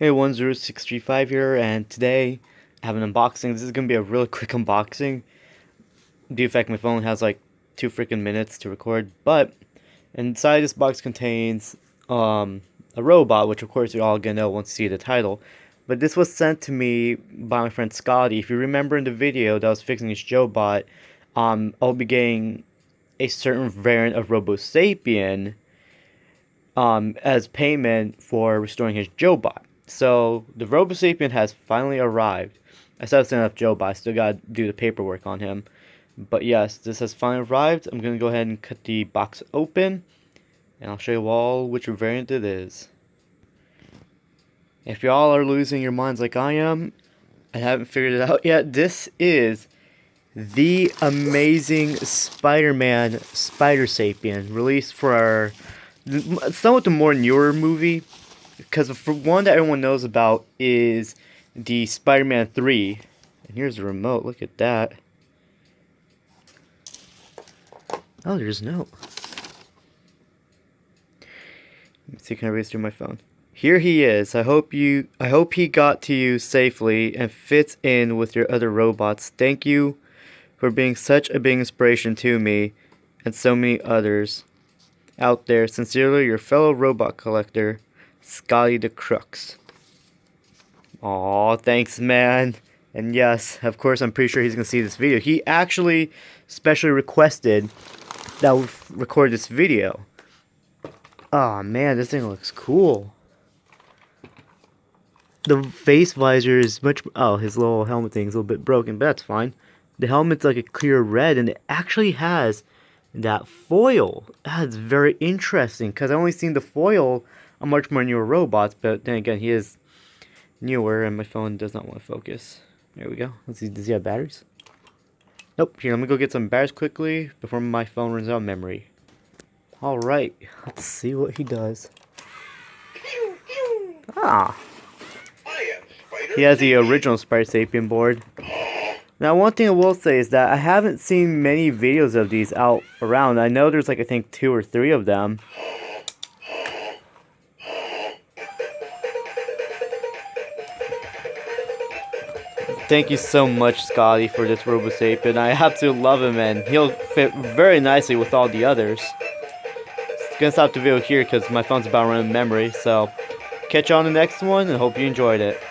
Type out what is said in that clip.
Hey, 10635 here, and today I have an unboxing. This is gonna be a really quick unboxing. Due to the fact my phone has like 2 freaking minutes to record, but inside this box contains a robot, which of course you're all gonna know once you see the title. But this was sent to me by my friend Scotty. If you remember in the video that I was fixing his Joe-bot, I'll be getting a certain variant of SpiderSapien as payment for restoring his Joe-bot. So the SpiderSapien has finally arrived. I still have to send up Joe, but I still gotta do the paperwork on him. But yes, this has finally arrived. I'm gonna go ahead and cut the box open, and I'll show you all which variant it is. If y'all are losing your minds like I am, I haven't figured it out yet. This is the amazing Spider-Man SpiderSapien, released for our somewhat the more newer movie, because for one that everyone knows about is the Spider-Man 3. And here's the remote. Look at that. Oh, there's no. Let me see, can I raise through my phone? Here he is. I hope he got to you safely and fits in with your other robots. Thank you for being such a big inspiration to me and so many others out there. Sincerely, your fellow robot collector, Scotty the Crux. Aw, thanks, man. And yes, of course, I'm pretty sure he's gonna see this video. He actually specially requested that we record this video. Oh man, this thing looks cool. The face visor is much. Oh, his little helmet thing is a little bit broken, but that's fine. The helmet's like a clear red, and it actually has that foil. That's very interesting, because I've only seen the foil on much more newer robots, but then again, he is newer, and my phone does not want to focus. There we go. Let's see, does he have batteries? Nope. Here, let me go get some batteries quickly before my phone runs out of memory. Alright, let's see what he does. Ah. He has the original SpiderSapien board. Now, one thing I will say is that I haven't seen many videos of these out around. I know there's like, I think 2 or 3 of them. Thank you so much, Scotty, for this SpiderSapien. I absolutely love him, and he'll fit very nicely with all the others. It's gonna stop the video here because my phone's about running out of memory. So, catch you on the next one, and hope you enjoyed it.